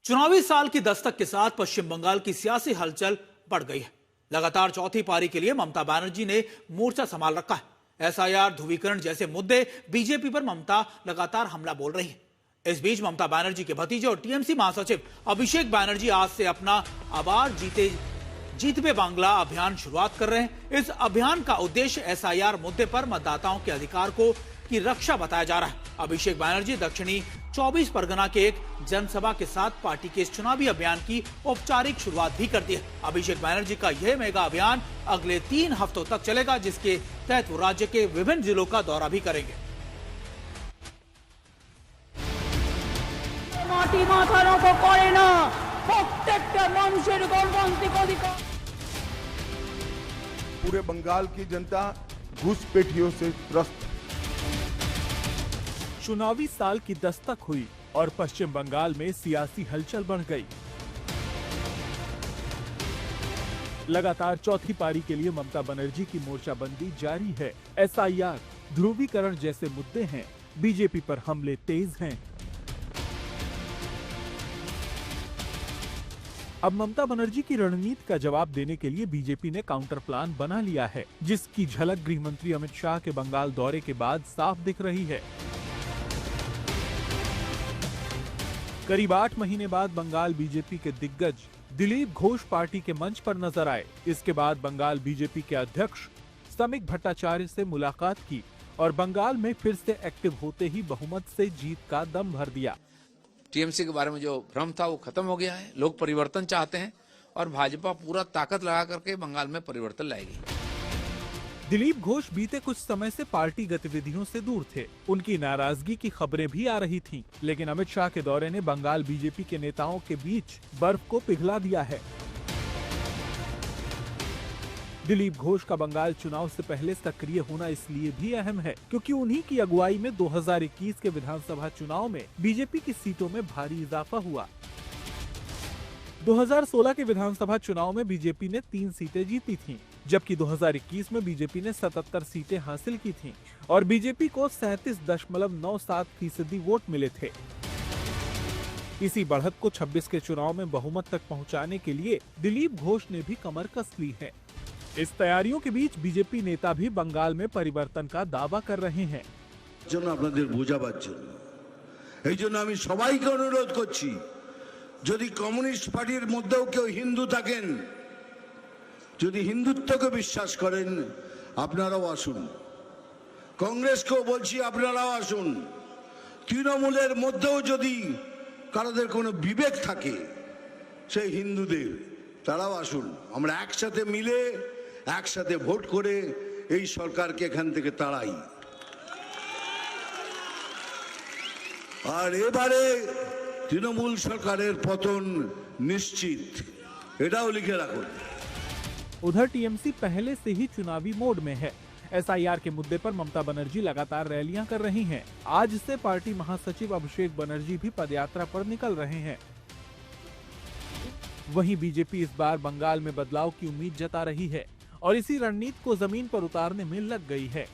चुनावी साल की दस्तक के साथ पश्चिम बंगाल की सियासी हलचल बढ़ गई है। लगातार चौथी पारी के लिए ममता बनर्जी ने मोर्चा संभाल रखा है। एसआईआर, ध्रुवीकरण जैसे मुद्दे बीजेपी पर ममता लगातार हमला बोल रही है। इस बीच ममता बनर्जी के भतीजे और टीएमसी महासचिव अभिषेक बनर्जी आज से अपना आबार जीत पे बांग्ला अभियान शुरुआत कर रहे हैं। इस अभियान का उद्देश्य एसआईआर मुद्दे पर मतदाताओं के अधिकार की रक्षा बताया जा रहा है। अभिषेक बनर्जी दक्षिणी 24 परगना के एक जनसभा के साथ पार्टी के इस चुनावी अभियान की औपचारिक शुरुआत भी कर दी है। अभिषेक बनर्जी का यह मेगा अभियान अगले 3 हफ्तों तक चलेगा, जिसके तहत वो राज्य के विभिन्न जिलों का दौरा भी करेंगे। पूरे बंगाल की जनता घुसपैठियों से त्रस्त। चुनावी साल की दस्तक हुई और पश्चिम बंगाल में सियासी हलचल बढ़ गई। लगातार चौथी पारी के लिए ममता बनर्जी की मोर्चाबंदी जारी है। एसआईआर, ध्रुवीकरण जैसे मुद्दे हैं। बीजेपी पर हमले तेज हैं। अब ममता बनर्जी की रणनीति का जवाब देने के लिए बीजेपी ने काउंटर प्लान बना लिया है, जिसकी झलक गृह मंत्री अमित शाह के बंगाल दौरे के बाद साफ दिख रही है। करीब 8 महीने बाद बंगाल बीजेपी के दिग्गज दिलीप घोष पार्टी के मंच पर नजर आए। इसके बाद बंगाल बीजेपी के अध्यक्ष समीक भट्टाचार्य से मुलाकात की और बंगाल में फिर से एक्टिव होते ही बहुमत से जीत का दम भर दिया। टीएमसी के बारे में जो भ्रम था वो खत्म हो गया है। लोग परिवर्तन चाहते हैं और भाजपा पूरा ताकत लगा करके बंगाल में परिवर्तन लाएगी। दिलीप घोष बीते कुछ समय से पार्टी गतिविधियों से दूर थे। उनकी नाराजगी की खबरें भी आ रही थीं, लेकिन अमित शाह के दौरे ने बंगाल बीजेपी के नेताओं के बीच बर्फ को पिघला दिया है। दिलीप घोष का बंगाल चुनाव से पहले सक्रिय होना इसलिए भी अहम है क्योंकि उन्हीं की अगुवाई में 2021 के विधानसभा चुनाव में बीजेपी की सीटों में भारी इजाफा हुआ। 2016 के विधानसभा चुनाव में बीजेपी ने 3 सीटें जीती थीं, जबकि 2021 में बीजेपी ने 77 सीटें हासिल की थीं और बीजेपी को 37.97% वोट मिले थे। इसी बढ़त को 26 के चुनाव में बहुमत तक पहुंचाने के लिए दिलीप घोष ने भी कमर कस ली है। इस तैयारियों के बीच बीजेपी नेता भी बंगाल में परिवर्तन का दावा कर रहे हैं। যদি কমিউনিস্ট পার্টির মধ্যেও কেউ হিন্দু থাকেন, যদি হিন্দুত্বকে বিশ্বাস করেন, আপনারাও আসুন। কংগ্রেসকেও বলছি আপনারাও আসুন। তৃণমূলের মধ্যেও যদি কারোদের কোনো বিবেক থাকে সেই হিন্দুদের, তারাও আসুন। আমরা একসাথে মিলে একসাথে ভোট করে এই সরকারকে এখান থেকে তাড়াই। আর এবারে तृणमूल सरकारेर पतन निश्चित, एटाओ लिखे राखुन। उधर टीएमसी पहले से ही चुनावी मोड में है। एसआईआर के मुद्दे पर ममता बनर्जी लगातार रैलियां कर रही हैं। आज से पार्टी महासचिव अभिषेक बनर्जी भी पदयात्रा पर निकल रहे हैं। वहीं बीजेपी इस बार बंगाल में बदलाव की उम्मीद जता रही है और इसी रणनीति को जमीन पर उतारने में लग गई है।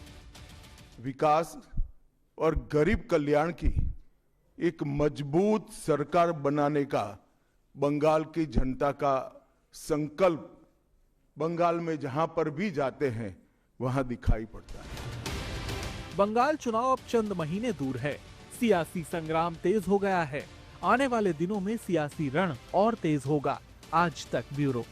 विकास और गरीब कल्याण की एक मजबूत सरकार बनाने का बंगाल की जनता का संकल्प बंगाल में जहां पर भी जाते हैं वहां दिखाई पड़ता है। बंगाल चुनाव अब चंद महीने दूर है। सियासी संग्राम तेज हो गया है। आने वाले दिनों में सियासी रण और तेज होगा। आज तक ब्यूरो।